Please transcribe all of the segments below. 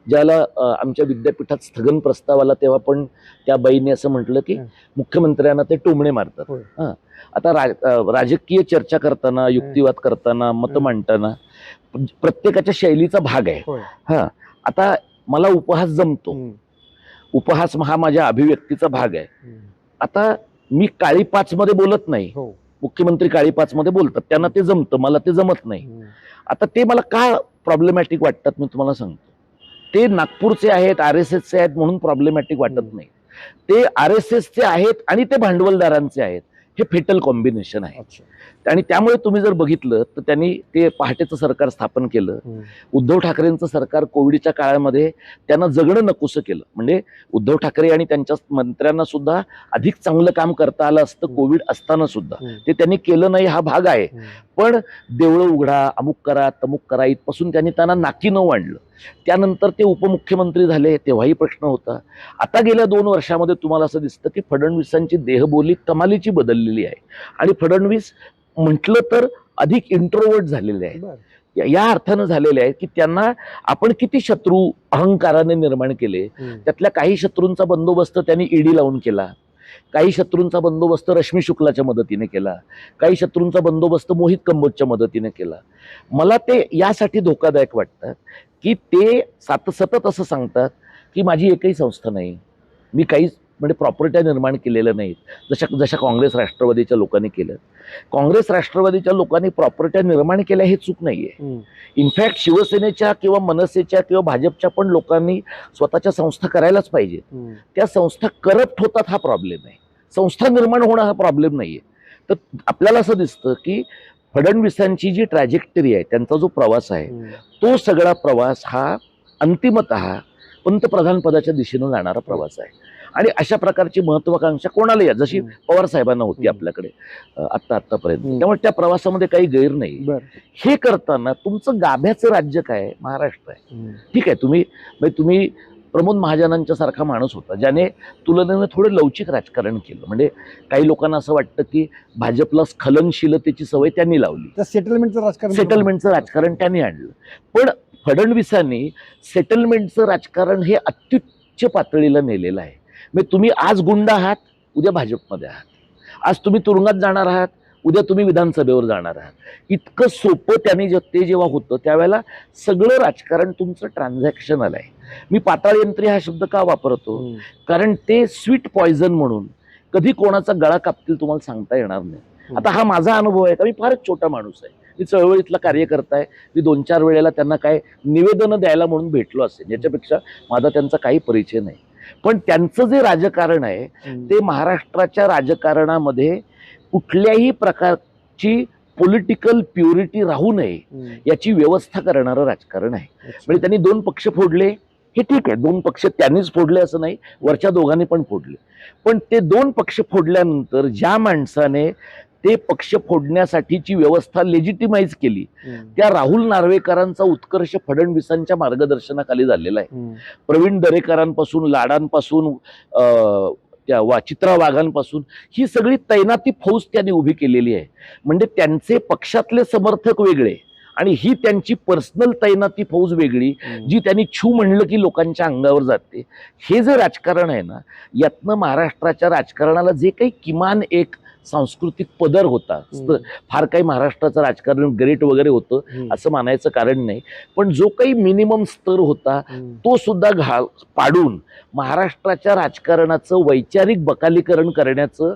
ज्याला आमच्या विद्यापीठात स्थगन प्रस्ताव आला तेव्हा पण त्या बाईने असं म्हटलं की मुख्यमंत्र्यांना ते टोमणे मारतात. आता राजकीय चर्चा करताना, युक्तिवाद करताना, मत मांडताना प्रत्येकाच्या शैलीचा भाग आहे. हा, आता मला उपहास जमतो, उपहास हा माझ्या अभिव्यक्तीचा भाग आहे. आता मी काळी पाच मध्ये बोलत नाही, मुख्यमंत्री काळी पाच मध्ये बोलतात, त्यांना ते जमतं, मला ते जमत नाही. आता ते मला का प्रॉब्लेमॅटिक वाटतात मी तुम्हाला सांगतो. ते नागपूरचे आहेत, RSSचे आहेत म्हणून प्रॉब्लेमॅटिक वाटत नाही. ते RSSचे आहेत आणि ते भांडवलदारांचे आहेत, हे फेटल कॉम्बिनेशन आहे. आणि त्यामुळे तुम्ही जर बघितलं तर त्यांनी ते पहाटेचं सरकार स्थापन केलं. उद्धव ठाकरेंचं सरकार कोविडच्या काळामध्ये त्यांना जगणं नकोसं केलं. म्हणजे उद्धव ठाकरे आणि त्यांच्या मंत्र्यांना सुद्धा अधिक चांगलं काम करता आलं असतं कोविड असताना सुद्धा, ते त्यांनी केलं नाही, हा भाग आहे. पण देवळं उघडा, अमुक करा, तमुक करा, इथपासून त्यांना नाकी न आणलं. त्यानंतर ते उपमुख्यमंत्री झाले, तेव्हाही प्रश्न होता. आता गेल्या 2 वर्षामध्ये तुम्हाला असं दिसतं की फडणवीसांची देहबोली कमालीची बदललेली आहे आणि फडणवीस म्हटलं तर अधिक इंट्रोवर्ट झालेले आहेत. या अर्थानं झालेले आहेत की त्यांना आपण किती शत्रू अहंकाराने निर्माण केले, त्यातल्या काही शत्रूंचा बंदोबस्त त्यांनी ईडी लावून केला, काही शत्रूंचा बंदोबस्त रश्मी शुक्लाच्या मदतीने केला, काही शत्रूंचा बंदोबस्त मोहित कंबोजच्या मदतीने केला. मला ते यासाठी धोकादायक वाटतात की ते सतत असं सांगतात की माझी एकही संस्था नाही, मी काहीच म्हणजे प्रॉपर्ट्या निर्माण केलेल्या नाहीत, जशा काँग्रेस राष्ट्रवादीच्या लोकांनी केलं. काँग्रेस राष्ट्रवादीच्या लोकांनी प्रॉपर्ट्या निर्माण केल्या हे चूक नाहीये. इनफॅक्ट शिवसेनेच्या किंवा मनसेच्या किंवा भाजपच्या पण लोकांनी स्वतःच्या संस्था करायलाच पाहिजे. त्या संस्था करप्ट होतात हा प्रॉब्लेम आहे, संस्था निर्माण होणं हा प्रॉब्लेम नाहीये. तर आपल्याला असं दिसतं की फडणवीसांची जी ट्रॅजेक्टरी आहे, त्यांचा जो प्रवास आहे, तो सगळा प्रवास हा अंतिमतः पंतप्रधान पदाच्या दिशेनं जाणारा प्रवास आहे. आणि अशा प्रकारची महत्वाकांक्षा कोणाला या, जशी पवार साहेबांना होती आपल्याकडे आतापर्यंत, त्यामुळे त्या प्रवासामध्ये काही गैर नाही. हे करताना तुमचं गाभ्याचं राज्य काय, महाराष्ट्र आहे. ठीक आहे, तुम्ही प्रमोद महाजनांच्या सारखा माणूस होता ज्याने तुलनेने थोडं लवचिक राजकारण केलं. म्हणजे काही लोकांना असं वाटतं की भाजपला स्खलनशीलतेची सवय त्यांनी लावली, सेटलमेंटचं राजकारण त्यांनी आणलं. पण फडणवीसांनी सेटलमेंटचं राजकारण हे अत्युच्च पातळीला नेलेलं आहे. म्हणजे तुम्ही आज गुंड आहात, उद्या भाजपमध्ये आहात, आज तुम्ही तुरुंगात जाणार आहात, उद्या तुम्ही विधानसभेवर जाणार आहात. इतकं सोपं त्यांनी ते जेव्हा होतं त्यावेळेला सगळं राजकारण तुमचं ट्रान्झॅक्शनल आहे. मी पाताळयंत्री हा शब्द का वापरतो, कारण ते स्वीट पॉयझन म्हणून कधी कोणाचा गळा कापतील तुम्हाला सांगता येणार नाही. आता हा माझा अनुभव आहे का, मी फारच छोटा माणूस आहे, मी चळवळीतला कार्यकर्ता आहे, मी 2-4 वेळेला त्यांना काय निवेदनं द्यायला म्हणून भेटलो असेल, याच्यापेक्षा माझा त्यांचा काही परिचय नाही. पण त्यांचं जे राजकारण आहे ते महाराष्ट्राच्या राजकारणामध्ये कुठल्याही प्रकारची पॉलिटिकल प्युरिटी राहू नये याची व्यवस्था करणारं राजकारण आहे. म्हणजे त्यांनी 2 पक्ष फोडले, हे ठीक आहे, 2 पक्ष त्यांनीच फोडले असं नाही, वरच्या दोघांनी पण फोडले. पण ते 2 पक्ष फोडल्यानंतर ज्या माणसाने ते पक्ष फोडण्यासाठीची व्यवस्था लेजिटिमाइज केली, त्या राहुल नार्वेकरांचा उत्कर्ष फडणवीसांच्या मार्गदर्शनाखाली झालेला आहे. प्रवीण दरेकरांपासून, लाडांपासून, त्या चित्रा वाघांपासून ही सगळी तैनाती फौज त्यांनी उभी केलेली आहे. म्हणजे त्यांचे पक्षातले समर्थक वेगळे आणि ही त्यांची पर्सनल तैनाती फौज वेगळी, जी त्यांनी छू म्हणलं की लोकांच्या अंगावर जाते. हे जे राजकारण आहे ना, यातनं महाराष्ट्राच्या राजकारणाला जे काही किमान एक सांस्कृतिक पदर होता, फार काही महाराष्ट्राचं राजकारण ग्रेट वगैरे होतं असं मानायचं कारण नाही, पण जो काही मिनिमम स्तर होता तो सुद्धा पाडून महाराष्ट्राच्या राजकारणाचं वैचारिक बकालीकरण करण्याचं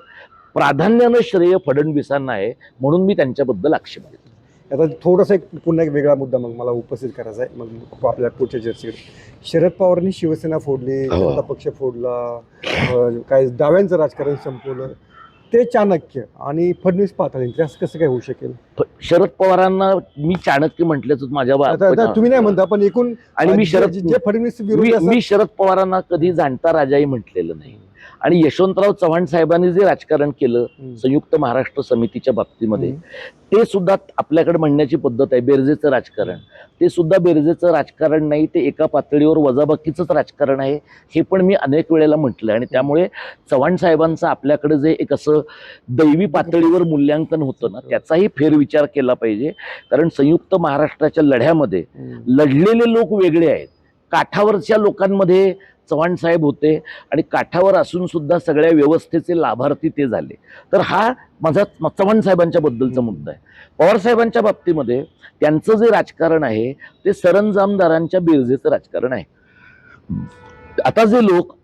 प्राधान्यानं श्रेय फडणवीसांना आहे. म्हणून मी त्यांच्याबद्दल आक्षेप घेतो. आता थोडासा पुन्हा एक वेगळा मुद्दा मग मला उपस्थित करायचा आहे, मग आपल्या पुढच्या चर्चेकडे. शरद पवारांनी शिवसेना फोडली, जनता पक्ष फोडला, काय डाव्यांचं राजकारण संपवलं, ते चाणक्य आणि फडणवीस पाताळयंत्री, असं कसं काय होऊ शकेल? शरद पवारांना मी चाणक्य म्हटल्याच माझ्या, तुम्ही नाही म्हणता, पण एकूण, आणि मी शरद पवारांना कधी जाणता राजाही म्हटलेलं नाही. आणि यशवंतराव चव्हाण साहेबांनी जे राजकारण केलं संयुक्त महाराष्ट्र समितीच्या बाबतीमध्ये, ते सुद्धा आपल्याकडे म्हणण्याची पद्धत आहे बेरजेचं राजकारण. ते सुद्धा बेरजेचं राजकारण नाही, ते एका पातळीवर वजाबाकीचंच राजकारण आहे, हे पण मी अनेक वेळेला म्हटलं. आणि त्यामुळे चव्हाण साहेबांचं आपल्याकडे जे एक असं दैवी पातळीवर मूल्यांकन होतं ना, त्याचाही फेरविचार केला पाहिजे. कारण संयुक्त महाराष्ट्राच्या लढ्यामध्ये लढलेले लोक वेगळे आहेत, काठावरच्या लोकांमध्ये चव्हाण साहेब होते आणि काठावर असून सुद्धा सगळ्या व्यवस्थेचे लाभार्थी ते झाले. तर हा माझा चव्हाण साहेबांच्या बद्दलचा मुद्दा आहे. पवार साहेबांच्या बाबतीमध्ये त्यांचं जे राजकारण आहे ते सरंजामदारांच्या बिरजेचं राजकारण आहे. आता जे लोक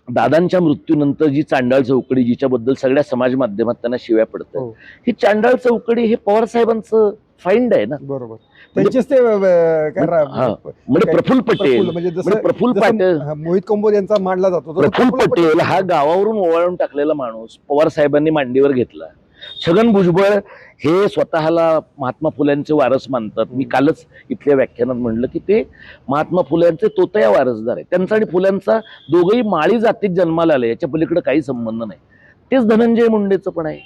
दादांच्या मृत्यूनंतर जी चांडाळ चौकडी जिच्याबद्दल सगळ्या समाज माध्यमात त्यांना शिव्या पडतात, ही चांडाळ चौकडी हे पवार साहेबांचं फाइंड आहे ना. बरोबर. त्यांचेच ते म्हणजे प्रफुल्ल पटेल, म्हणजे प्रफुल्ल पाटील, मोहित कंबोज यांचा मांडला जातो प्रफुल्ल पटेल हा गावावरून ओवाळून टाकलेला माणूस पवार साहेबांनी मांडीवर घेतला. छगन भुजबळ हे स्वतःला महात्मा फुल्यांचे वारस मानतात. मी कालच इथल्या व्याख्यानात म्हणलं की ते महात्मा फुल्यांचे तोतया वारसदार आहे. त्यांचा आणि फुल्यांचा दोघंही माळी जातीत जन्माला आले, याच्या पलीकडे काही संबंध नाही. तेच धनंजय मुंडेचं पण आहे,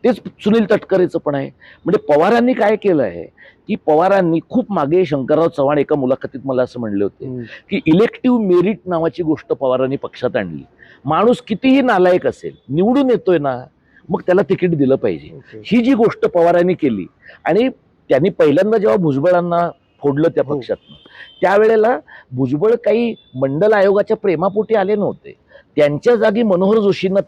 तेच सुनील तटकरेचं पण आहे. म्हणजे पवारांनी काय केलं आहे की पवारांनी खूप मागे शंकरराव चव्हाण एका मुलाखतीत मला असं म्हणले होते की इलेक्टिव्ह मेरिट नावाची गोष्ट पवारांनी पक्षात आणली. माणूस कितीही नालायक असेल, निवडून येतोय ना, मग त्याला तिकीट दिलं पाहिजे. ही जी गोष्ट पवारांनी केली आणि त्यांनी पहिल्यांदा जेव्हा भुजबळांना फोडलं त्या पक्षातनं, त्यावेळेला भुजबळ काही मंडल आयोगाच्या प्रेमापोटी आले नव्हते. त्यांच्या जागी मनोहर जोशींना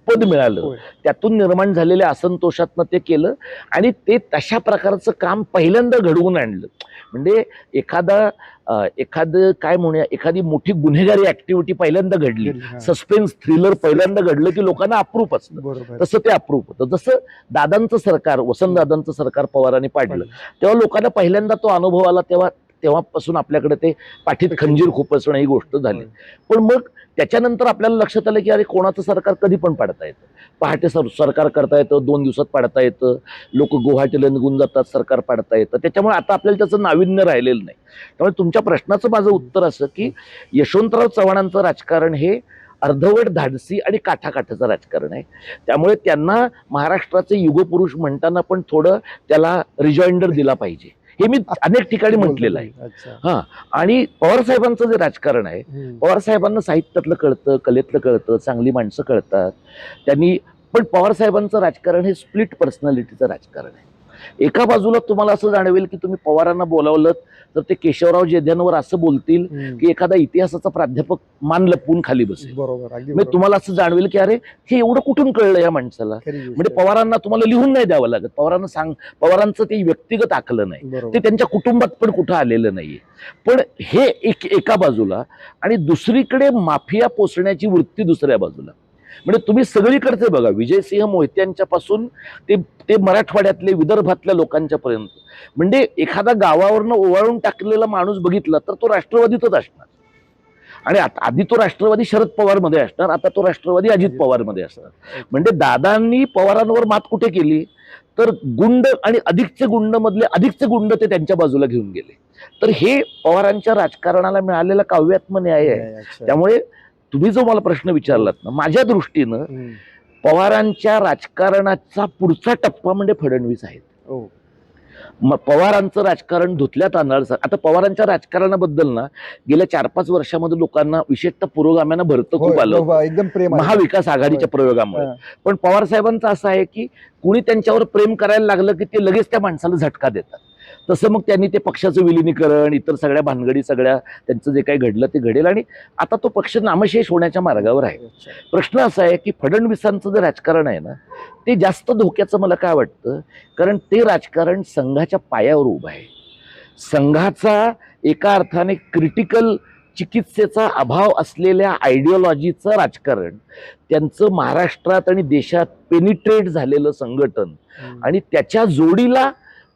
पद मिळालं, त्यातून निर्माण झालेल्या असंतोषातनं ते केलं आणि ते तशा प्रकारचं काम पहिल्यांदा घडवून आणलं. म्हणजे एखादं काय म्हणूया, एखादी मोठी गुन्हेगारी ऍक्टिव्हिटी पहिल्यांदा घडली, सस्पेन्स थ्रिलर पहिल्यांदा घडलं की लोकांना अप्रूप असतं, तसं ते अप्रूप होतं. जसं दादांचं सरकार, वसंतदादांचं सरकार पवारांनी पाडलं तेव्हा लोकांना पहिल्यांदा तो अनुभव आला, तेव्हापासून आपल्याकडे ते पाठीत खंजीर खुपसणं ही गोष्ट झाली. पण मग त्याच्यानंतर आपल्याला लक्षात आलं की अरे कोणाचं सरकार कधी पण पाडता येतं, पहाटे सरकार करता येतं, 2 दिवसात पाडता येतं, लोक गुवाहाटीला निघून जातात, सरकार पाडता येतं. त्याच्यामुळे आता आपल्याला त्याचं नाविन्य राहिलेलं नाही. त्यामुळे तुमच्या प्रश्नाचं माझं उत्तर असं की यशवंतराव चव्हाणांचं राजकारण हे अर्धवट धाडसी आणि काठाकाठाचं राजकारण आहे. त्यामुळे त्यांना महाराष्ट्राचे युगपुरुष म्हणताना पण थोडं त्याला रिजॉइंडर दिला पाहिजे, हे मी अनेक ठिकाणी म्हटलेलं आहे. हा, आणि पवार साहेबांचं जे राजकारण आहे, पवार साहेबांना साहित्यातलं कळतं, कलेतलं कळतं, चांगली माणसं कळतात त्यांनी. पण पवार साहेबांचं राजकारण हे स्प्लिट पर्सनॅलिटीचं राजकारण आहे. एका बाजूला तुम्हाला असं जाणवेल की तुम्ही पवारांना बोलावलं तर ते केशवराव जेध्यांवर असं बोलतील की एखादा इतिहासाचा प्राध्यापक मान लपवून खाली बसेल. म्हणजे तुम्हाला असं जाणवेल की अरे हे एवढं कुठून कळलं या माणसाला. म्हणजे पवारांना तुम्हाला लिहून नाही द्यावं लागत, पवारांचं ते व्यक्तिगत आकलन नाही, ते त्यांच्या कुटुंबात पण कुठं आलेलं नाहीये. पण हे एका बाजूला, आणि दुसरीकडे माफिया पोसण्याची वृत्ती दुसऱ्या बाजूला. म्हणजे तुम्ही सगळीकडचे बघा, विजयसिंह मोहित्यांच्या पासून ते मराठवाड्यातले, विदर्भातल्या लोकांच्या पर्यंत, म्हणजे एखादा गावावरनं ओवाळून टाकलेला माणूस बघितला तर तो राष्ट्रवादीतच असणार. आणि आधी तो राष्ट्रवादी शरद पवार मध्ये असणार, आता तो राष्ट्रवादी अजित पवार मध्ये असणार. म्हणजे दादांनी पवारांवर मात कुठे केली तर गुंड आणि अधिकचे गुंड ते त्यांच्या बाजूला घेऊन गेले. तर हे पवारांच्या राजकारणाला मिळालेला काव्यात्म न्याय आहे. त्यामुळे तुम्ही जो मला प्रश्न विचारलात ना, माझ्या दृष्टीनं पवारांच्या राजकारणाचा पुढचा टप्पा म्हणजे फडणवीस आहेत. पवारांचं राजकारण धुतल्या तांदळाचं. आता पवारांच्या राजकारणाबद्दल ना गेल्या 4-5 वर्षामध्ये लोकांना, विशेषतः पुरोगाम्यांना भरतं खूप आलं, एकदम प्रेम महाविकास आघाडीच्या प्रयोगामुळे. पण पवार साहेबांचं असं आहे की कुणी त्यांच्यावर प्रेम करायला लागलं की ते लगेच त्या माणसाला झटका देतात. तसं मग त्यांनी ते पक्षाचं विलिनीकरण, इतर सगळ्या भानगडी, सगळ्या त्यांचं जे काही घडलं ते घडेल आणि आता तो पक्ष नामशेष होण्याच्या मार्गावर आहे. प्रश्न असा आहे की फडणवीसांचं जे राजकारण आहे ना ते जास्त धोक्याचं मला काय वाटतं, कारण ते राजकारण संघाच्या पायावर उभं आहे. संघाचा एका अर्थाने क्रिटिकल चिकित्सेचा अभाव असलेल्या आयडिओलॉजीचं राजकारण, त्यांचं महाराष्ट्रात आणि देशात पेनिट्रेट झालेलं संघटन आणि त्याच्या जोडीला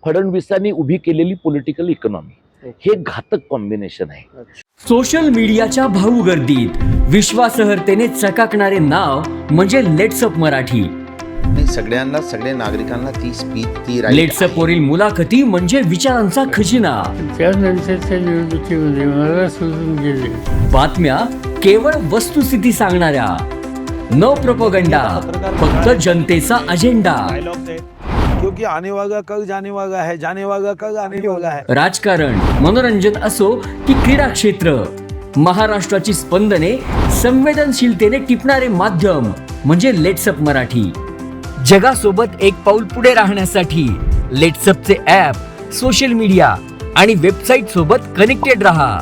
फडणवीसांनी उभी केलेली पॉलिटिकल इकॉनॉमी, हे घातक कॉम्बिनेशन आहे. सोशल मीडियाच्या भाऊ गर्दीत विश्वासार्हतेने चकाकणारे नाव म्हणजे लेट्सअप मराठी. सगळ्यांना, सगळ्या नागरिकांना ती स्पीच, ती लेट्सअप वरील मुलाखती म्हणजे विचारांचा खजिना. त्यानंतरच्या निवडणुकीमध्ये मला सोडून गेले. बातम्या केवळ वस्तुस्थिती सांगणाऱ्या, न प्रोपगंडा, फक्त जनतेचा अजेंडा. क्योंकि आने वाला कल जाने वाला है, जाने वाला कल आने वाला है. राजकारण, मनोरंजन असो की क्रीडा क्षेत्र, महाराष्ट्राची स्पंदने संवेदनशीलतेने टिपणारे माध्यम म्हणजे लेट्सअप मराठी. जगासोबत एक पाऊल पुढे राहण्यासाठी लेट्सअपचे ॲप, सोशल मीडिया आणि वेबसाईट सोबत कनेक्टेड रहा.